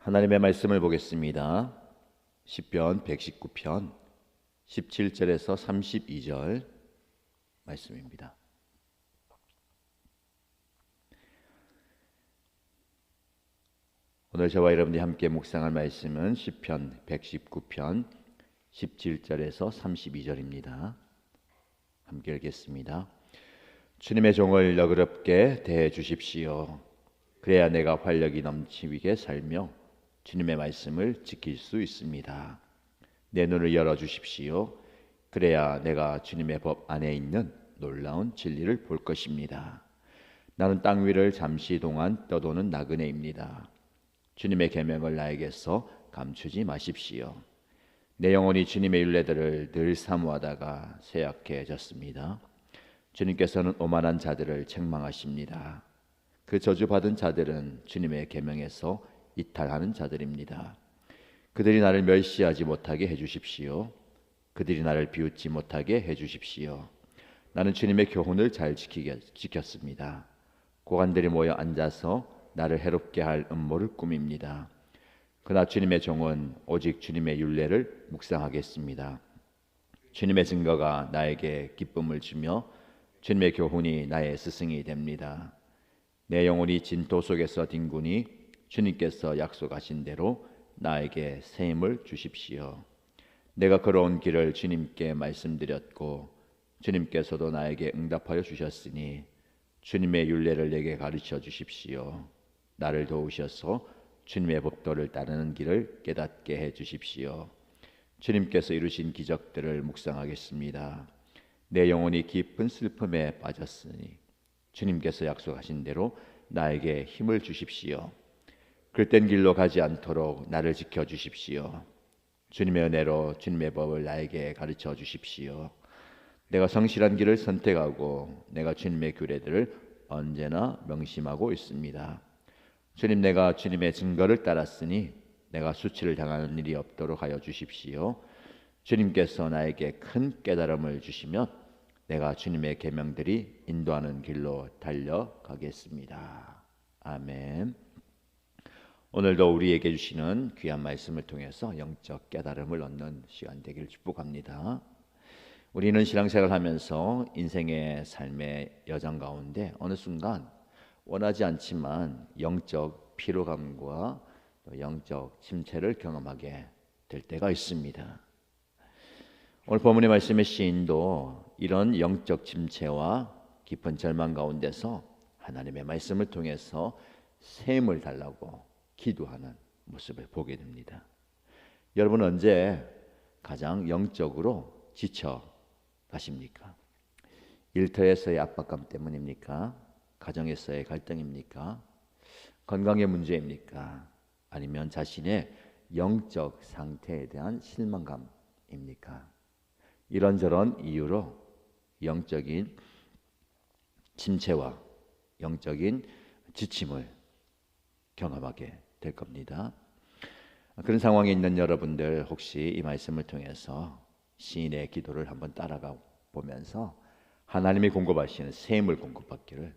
하나님의 말씀을 보겠습니다. 시편 119편 17절에서 32절 말씀입니다. 오늘 저와 여러분이 함께 묵상할 말씀은 시편 119편 17절에서 32절입니다. 함께 읽겠습니다. 주님의 종을 너그럽게 대해 주십시오. 그래야 내가 활력이 넘치게 살며 주님의 말씀을 지킬 수 있습니다. 내 눈을 열어 주십시오. 그래야 내가 주님의 법 안에 있는 놀라운 진리를 볼 것입니다. 나는 땅 위를 잠시 동안 떠도는 나그네입니다. 주님의 계명을 나에게서 감추지 마십시오. 내 영혼이 주님의 율례들을 늘 사모하다가 쇠약해졌습니다. 주님께서는 오만한 자들을 책망하십니다. 그 저주받은 자들은 주님의 계명에서 이탈하는 자들입니다. 그들이 나를 멸시하지 못하게 해주십시오. 그들이 나를 비웃지 못하게 해주십시오. 나는 주님의 교훈을 잘 지켰습니다. 고관들이 모여 앉아서 나를 해롭게 할 음모를 꾸밉니다. 그러나 주님의 종은 오직 주님의 율례를 묵상하겠습니다. 주님의 증거가 나에게 기쁨을 주며 주님의 교훈이 나의 스승이 됩니다. 내 영혼이 진토 속에서 뒹구니 주님께서 약속하신 대로 나에게 새 힘을 주십시오. 내가 걸어온 길을 주님께 말씀드렸고 주님께서도 나에게 응답하여 주셨으니 주님의 율례를 내게 가르쳐 주십시오. 나를 도우셔서 주님의 법도를 따르는 길을 깨닫게 해 주십시오. 주님께서 이루신 기적들을 묵상하겠습니다. 내 영혼이 깊은 슬픔에 빠졌으니 주님께서 약속하신 대로 나에게 힘을 주십시오. 그릇된 길로 가지 않도록 나를 지켜주십시오. 주님의 은혜로 주님의 법을 나에게 가르쳐 주십시오. 내가 성실한 길을 선택하고 내가 주님의 규례들을 언제나 명심하고 있습니다. 주님, 내가 주님의 증거를 따랐으니 내가 수치를 당하는 일이 없도록 하여 주십시오. 주님께서 나에게 큰 깨달음을 주시며 내가 주님의 계명들이 인도하는 길로 달려가겠습니다. 아멘. 오늘도 우리에게 주시는 귀한 말씀을 통해서 영적 깨달음을 얻는 시간 되기를 축복합니다. 우리는 신앙생활을 하면서 인생의 삶의 여정 가운데 어느 순간 원하지 않지만 영적 피로감과 영적 침체를 경험하게 될 때가 있습니다. 오늘 본문의 말씀의 시인도 이런 영적 침체와 깊은 절망 가운데서 하나님의 말씀을 통해서 새 힘을 달라고 기도하는 모습을 보게 됩니다. 여러분 언제 가장 영적으로 지쳐 가십니까? 일터에서의 압박감 때문입니까? 가정에서의 갈등입니까? 건강의 문제입니까? 아니면 자신의 영적 상태에 대한 실망감입니까? 이런저런 이유로 영적인 침체와 영적인 지침을 경험하게 될 겁니다. 그런 상황에 있는 여러분들 혹시 이 말씀을 통해서 시인의 기도를 한번 따라가 보면서 하나님이 공급하시는 새 힘을 공급받기를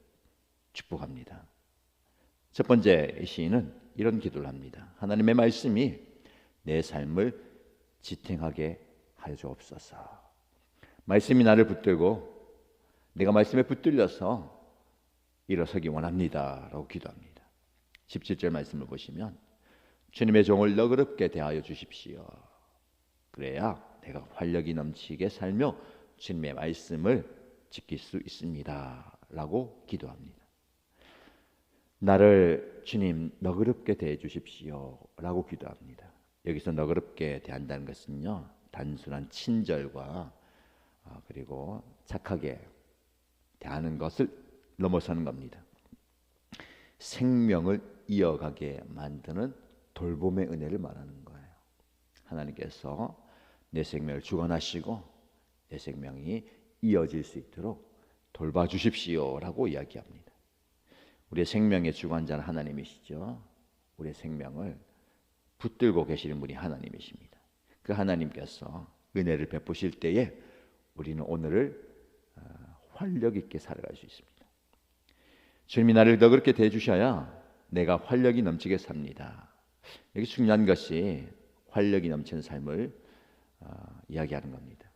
축복합니다. 첫 번째 시인은 이런 기도를 합니다. 하나님의 말씀이 내 삶을 지탱하게 하여 주옵소서. 말씀이 나를 붙들고 내가 말씀에 붙들려서 일어서기 원합니다 라고 기도합니다. 17절 말씀을 보시면 주님의 종을 너그럽게 대하여 주십시오. 그래야 내가 활력이 넘치게 살며 주님의 말씀을 지킬 수 있습니다 라고 기도합니다. 나를 주님 너그럽게 대해 주십시오 라고 기도합니다. 여기서 너그럽게 대한다는 것은요, 단순한 친절과 그리고 착하게 대하는 것을 넘어서는 겁니다. 생명을 이어가게 만드는 돌봄의 은혜를 말하는 거예요. 하나님께서 내 생명을 주관하시고 내 생명이 이어질 수 있도록 돌봐주십시오 라고 이야기합니다. 우리의 생명의 주관자는 하나님이시죠. 우리의 생명을 붙들고 계시는 분이 하나님이십니다. 그 하나님께서 은혜를 베푸실 때에 우리는 오늘을 활력 있게 살아갈 수 있습니다. 주님이 나를 너그럽게 대해주셔야 내가 활력이 넘치게 삽니다. 여기 중요한 것이 활력이 넘치는 삶을 이야기하는 겁니다.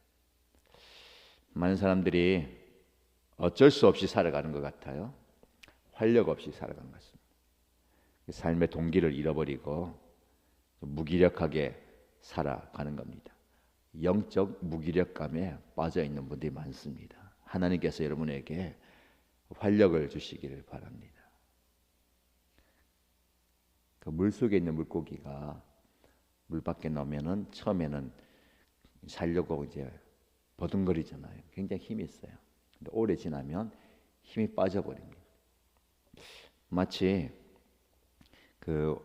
많은 사람들이 어쩔 수 없이 살아가는 것 같아요. 활력 없이 살아가는 것 같습니다. 삶의 동기를 잃어버리고 무기력하게 살아가는 겁니다. 영적 무기력감에 빠져 있는 분들이 많습니다. 하나님께서 여러분에게 활력을 주시기를 바랍니다. 그 물속에 있는 물고기가 물 밖에 나오면은 처음에는 살려고 이제 버둥거리잖아요. 굉장히 힘이 있어요. 근데 오래 지나면 힘이 빠져버립니다. 마치 그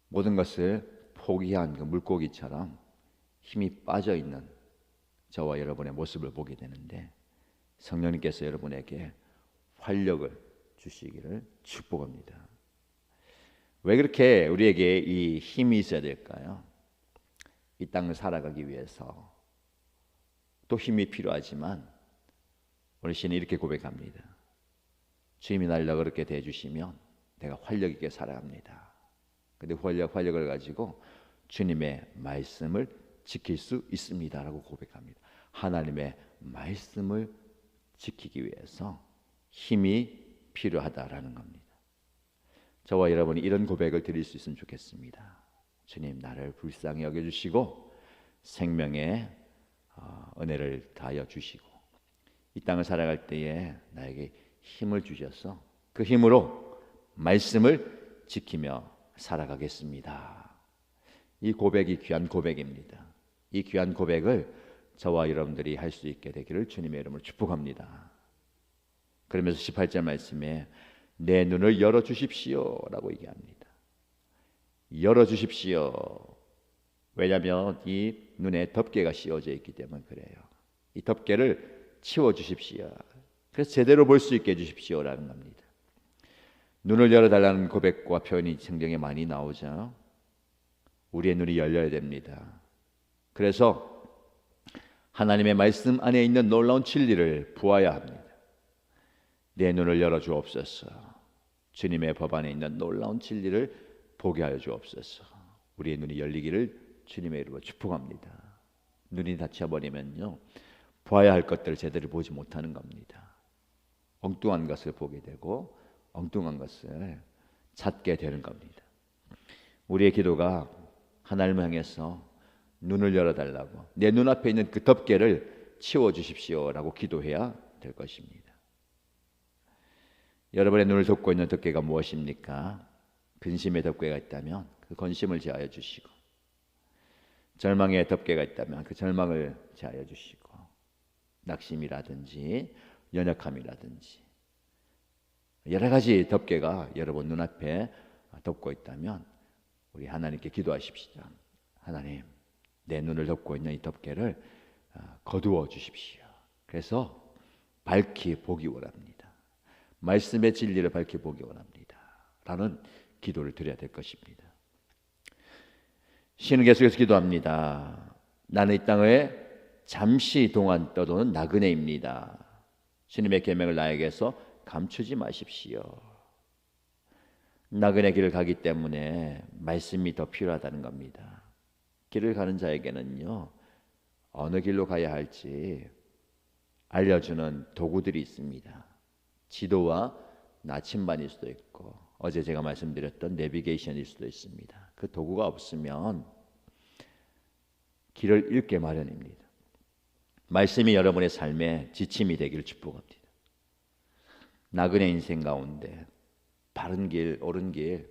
모든 것을 포기한 그 물고기처럼 힘이 빠져 있는 저와 여러분의 모습을 보게 되는데, 성령님께서 여러분에게 활력을 주시기를 축복합니다. 왜 그렇게 우리에게 이 힘이 있어야 될까요? 이 땅을 살아가기 위해서 또 힘이 필요하지만 우리 신은 이렇게 고백합니다. 주님이 날 너그럽게 대해주시면 내가 활력 있게 살아갑니다. 근데 활력을 가지고 주님의 말씀을 지킬 수 있습니다 라고 고백합니다. 하나님의 말씀을 지키기 위해서 힘이 필요하다라는 겁니다. 저와 여러분이 이런 고백을 드릴 수 있으면 좋겠습니다. 주님, 나를 불쌍히 여겨주시고 생명의 은혜를 다하여 주시고 이 땅을 살아갈 때에 나에게 힘을 주셔서 그 힘으로 말씀을 지키며 살아가겠습니다. 이 고백이 귀한 고백입니다. 이 귀한 고백을 저와 여러분들이 할 수 있게 되기를 주님의 이름으로 축복합니다. 그러면서 18절 말씀에 내 눈을 열어주십시오 라고 얘기합니다. 열어주십시오. 왜냐하면 이 눈에 덮개가 씌워져 있기 때문에 그래요. 이 덮개를 치워주십시오. 그래서 제대로 볼 수 있게 해주십시오 라는 겁니다. 눈을 열어달라는 고백과 표현이 성경에 많이 나오죠. 우리의 눈이 열려야 됩니다. 그래서 하나님의 말씀 안에 있는 놀라운 진리를 보아야 합니다. 내 눈을 열어주옵소서. 주님의 법 안에 있는 놀라운 진리를 보게 하여 주옵소서. 우리의 눈이 열리기를 주님의 이름으로 축복합니다. 눈이 닫혀버리면요, 보아야 할 것들을 제대로 보지 못하는 겁니다. 엉뚱한 것을 보게 되고 엉뚱한 것을 찾게 되는 겁니다. 우리의 기도가 하나님을 향해서 눈을 열어달라고, 내 눈앞에 있는 그 덮개를 치워주십시오 라고 기도해야 될 것입니다. 여러분의 눈을 덮고 있는 덮개가 무엇입니까? 근심의 덮개가 있다면 그 근심을 제하여 주시고, 절망의 덮개가 있다면 그 절망을 제하여 주시고, 낙심이라든지 연약함이라든지 여러 가지 덮개가 여러분 눈앞에 덮고 있다면 우리 하나님께 기도하십시오. 하나님, 내 눈을 덮고 있는 이 덮개를 거두어 주십시오. 그래서 밝히 보기 원합니다. 말씀의 진리를 밝히 보기 원합니다 라는 기도를 드려야 될 것입니다. 시는 계속해서 기도합니다. 나는 이 땅에 잠시 동안 떠도는 나그네입니다. 주님의 계명을 나에게서 감추지 마십시오. 나그네 길을 가기 때문에 말씀이 더 필요하다는 겁니다. 길을 가는 자에게는요, 어느 길로 가야 할지 알려주는 도구들이 있습니다. 지도와 나침반일 수도 있고, 어제 제가 말씀드렸던 내비게이션일 수도 있습니다. 그 도구가 없으면 길을 잃게 마련입니다. 말씀이 여러분의 삶에 지침이 되기를 축복합니다. 나그네 인생 가운데 바른 길, 옳은 길,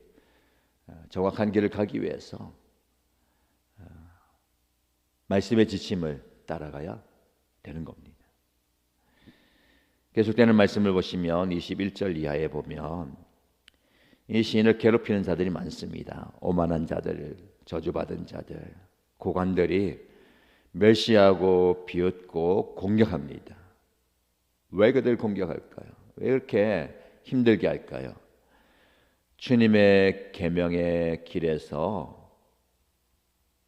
정확한 길을 가기 위해서 말씀의 지침을 따라가야 되는 겁니다. 계속되는 말씀을 보시면 21절 이하에 보면 이 시인을 괴롭히는 자들이 많습니다. 오만한 자들, 저주받은 자들, 고관들이 멸시하고 비웃고 공격합니다. 왜 그들 공격할까요? 왜 이렇게 힘들게 할까요? 주님의 계명의 길에서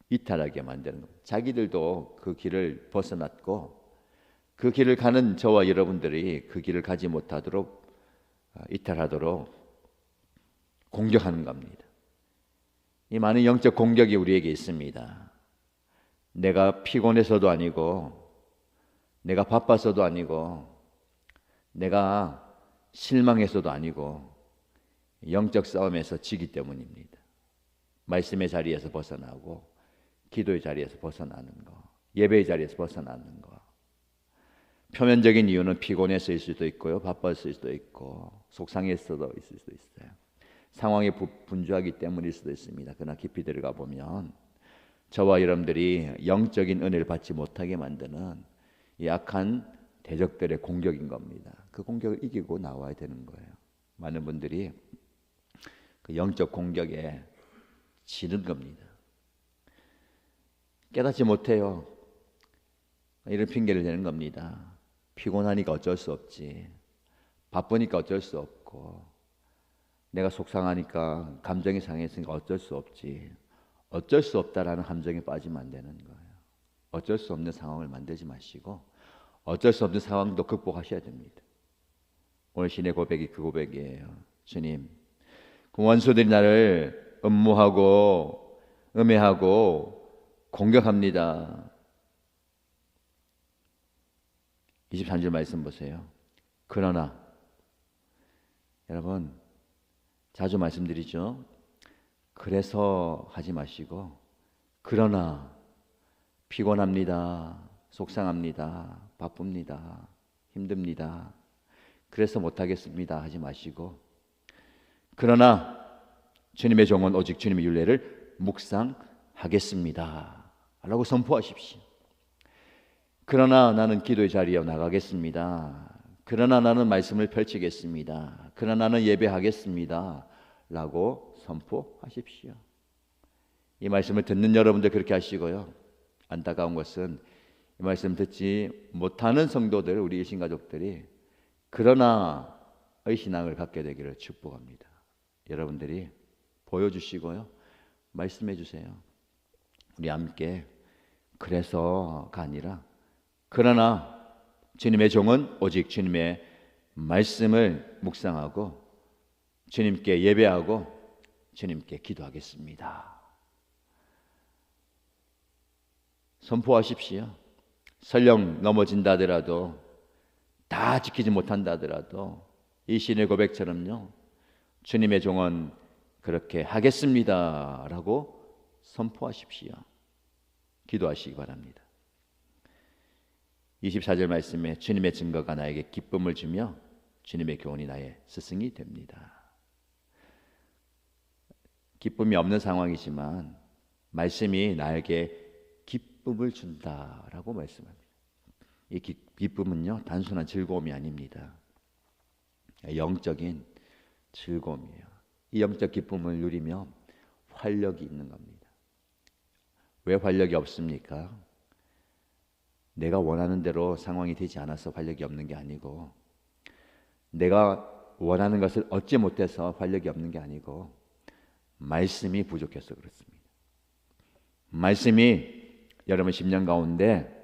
이탈하게 만드는 겁니다. 자기들도 그 길을 벗어났고 그 길을 가는 저와 여러분들이 그 길을 가지 못하도록 이탈하도록 공격하는 겁니다. 이 많은 영적 공격이 우리에게 있습니다. 내가 피곤해서도 아니고, 내가 바빠서도 아니고, 내가 실망해서도 아니고, 영적 싸움에서 지기 때문입니다. 말씀의 자리에서 벗어나고, 기도의 자리에서 벗어나는 거, 예배의 자리에서 벗어나는 거. 표면적인 이유는 피곤해서일 수도 있고요, 바빴을 수도 있고, 속상해서도 있을 수도 있어요. 상황이 분주하기 때문일 수도 있습니다. 그러나 깊이 들어가 보면 저와 여러분들이 영적인 은혜를 받지 못하게 만드는 약한 대적들의 공격인 겁니다. 그 공격을 이기고 나와야 되는 거예요. 많은 분들이 그 영적 공격에 지는 겁니다. 깨닫지 못해요. 이런 핑계를 대는 겁니다. 피곤하니까 어쩔 수 없지, 바쁘니까 어쩔 수 없고, 내가 속상하니까, 감정이 상했으니까 어쩔 수 없지. 어쩔 수 없다라는 함정에 빠지면 안 되는 거예요. 어쩔 수 없는 상황을 만들지 마시고 어쩔 수 없는 상황도 극복하셔야 됩니다. 오늘 신의 고백이 그 고백이에요. 주님, 그 원수들이 나를 음모하고 음해하고 공격합니다. 23절 말씀 보세요. 그러나, 여러분 자주 말씀드리죠. 그래서 하지 마시고, 그러나 피곤합니다, 속상합니다, 바쁩니다, 힘듭니다, 그래서 못하겠습니다 하지 마시고, 그러나 주님의 종은 오직 주님의 율례를 묵상하겠습니다 라고 선포하십시오. 그러나 나는 기도의 자리에 나가겠습니다. 그러나 나는 말씀을 펼치겠습니다. 그러나 나는 예배하겠습니다 라고 선포하십시오. 이 말씀을 듣는 여러분들 그렇게 하시고요. 안타까운 것은 이 말씀 듣지 못하는 성도들, 우리 일신가족들이 그러나의 신앙을 갖게 되기를 축복합니다. 여러분들이 보여주시고요, 말씀해 주세요. 우리 함께 그래서가 아니라 그러나 주님의 종은 오직 주님의 말씀을 묵상하고 주님께 예배하고 주님께 기도하겠습니다. 선포하십시오. 설령 넘어진다 하더라도, 다 지키지 못한다 하더라도 이 신의 고백처럼요, 주님의 종은 그렇게 하겠습니다 라고 선포하십시오. 기도하시기 바랍니다. 24절 말씀에 주님의 증거가 나에게 기쁨을 주며 주님의 교훈이 나의 스승이 됩니다. 기쁨이 없는 상황이지만 말씀이 나에게 기쁨을 준다라고 말씀합니다. 이 기쁨은요, 단순한 즐거움이 아닙니다. 영적인 즐거움이에요. 이 영적 기쁨을 누리며 활력이 있는 겁니다. 왜 활력이 없습니까? 내가 원하는 대로 상황이 되지 않아서 활력이 없는 게 아니고, 내가 원하는 것을 얻지 못해서 활력이 없는 게 아니고, 말씀이 부족해서 그렇습니다. 말씀이 여러분 심령 가운데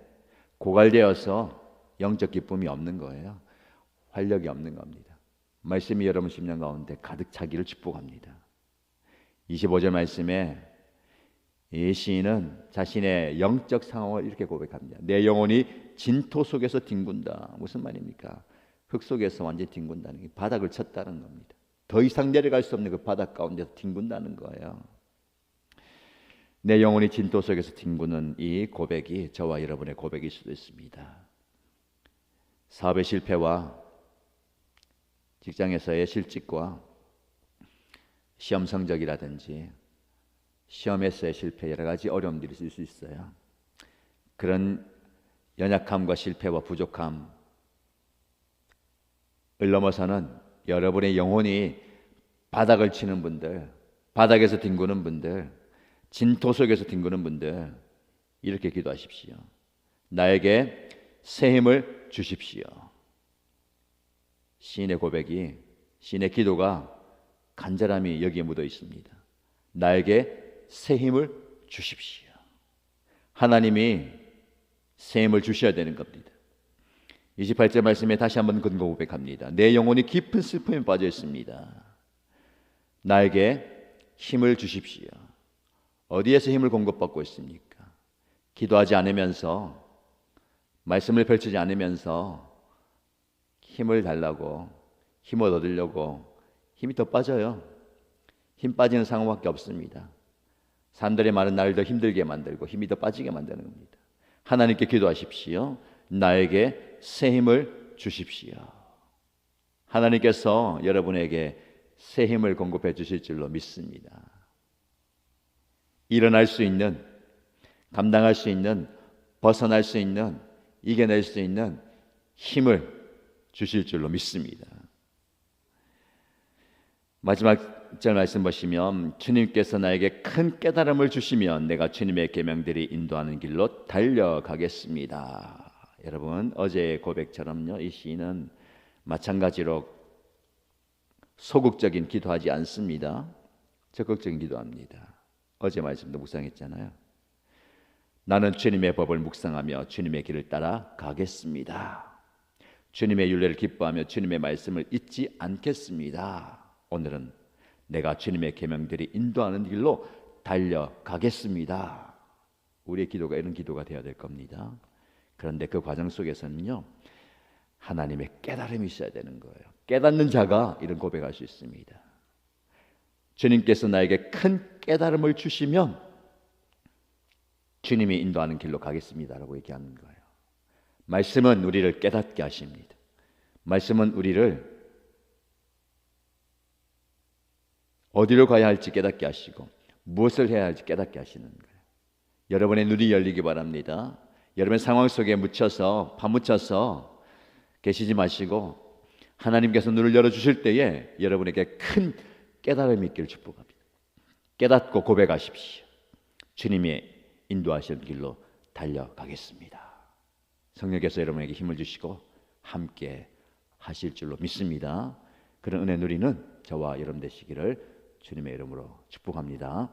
고갈되어서 영적 기쁨이 없는 거예요. 활력이 없는 겁니다. 말씀이 여러분 심령 가운데 가득 차기를 축복합니다. 25절 말씀에 이 시인은 자신의 영적 상황을 이렇게 고백합니다. 내 영혼이 진토 속에서 뒹군다. 무슨 말입니까? 흙 속에서 완전히 뒹군다는 게 바닥을 쳤다는 겁니다. 더 이상 내려갈 수 없는 그 바닥 가운데서 뒹군다는 거예요. 내 영혼이 진토 속에서 뒹구는 이 고백이 저와 여러분의 고백일 수도 있습니다. 사업의 실패와 직장에서의 실직과 시험 성적이라든지 시험에서의 실패, 여러 가지 어려움들이 있을 수 있어요. 그런 연약함과 실패와 부족함을 넘어서는 여러분의 영혼이 바닥을 치는 분들, 바닥에서 뒹구는 분들, 진토 속에서 뒹구는 분들, 이렇게 기도하십시오. 나에게 새 힘을 주십시오. 시인의 고백이, 시인의 기도가 간절함이 여기에 묻어 있습니다. 나에게 새 힘을 주십시오. 하나님이 새 힘을 주셔야 되는 겁니다. 28절 말씀에 다시 한번 근거 고백합니다. 내 영혼이 깊은 슬픔에 빠져 있습니다. 나에게 힘을 주십시오. 어디에서 힘을 공급받고 있습니까? 기도하지 않으면서, 말씀을 펼치지 않으면서 힘을 달라고, 힘을 얻으려고 힘이 더 빠져요. 힘 빠지는 상황밖에 없습니다. 사람들의 말은 나를 더 힘들게 만들고 힘이 더 빠지게 만드는 겁니다. 하나님께 기도하십시오. 나에게 새 힘을 주십시오. 하나님께서 여러분에게 새 힘을 공급해 주실 줄로 믿습니다. 일어날 수 있는, 감당할 수 있는, 벗어날 수 있는, 이겨낼 수 있는 힘을 주실 줄로 믿습니다. 마지막 절 말씀 보시면 주님께서 나에게 큰 깨달음을 주시면 내가 주님의 계명들이 인도하는 길로 달려가겠습니다. 여러분, 어제의 고백처럼요, 이 시인은 마찬가지로 소극적인 기도하지 않습니다. 적극적인 기도합니다. 어제 말씀도 묵상했잖아요. 나는 주님의 법을 묵상하며 주님의 길을 따라 가겠습니다. 주님의 율례를 기뻐하며 주님의 말씀을 잊지 않겠습니다. 오늘은 내가 주님의 계명들이 인도하는 길로 달려가겠습니다. 우리의 기도가 이런 기도가 되어야 될 겁니다. 그런데 그 과정 속에서는요, 하나님의 깨달음이 있어야 되는 거예요. 깨닫는 자가 이런 고백할 수 있습니다. 주님께서 나에게 큰 깨달음을 주시면 주님이 인도하는 길로 가겠습니다라고 얘기하는 거예요. 말씀은 우리를 깨닫게 하십니다. 말씀은 우리를 어디로 가야 할지 깨닫게 하시고 무엇을 해야 할지 깨닫게 하시는 거예요. 여러분의 눈이 열리기 바랍니다. 여러분의 상황 속에 파묻혀서 계시지 마시고 하나님께서 눈을 열어주실 때에 여러분에게 큰 깨달음이 있기를 축복합니다. 깨닫고 고백하십시오. 주님이 인도하시는 길로 달려가겠습니다. 성령께서 여러분에게 힘을 주시고 함께 하실 줄로 믿습니다. 그런 은혜 누리는 저와 여러분 되시기를 주님의 이름으로 축복합니다.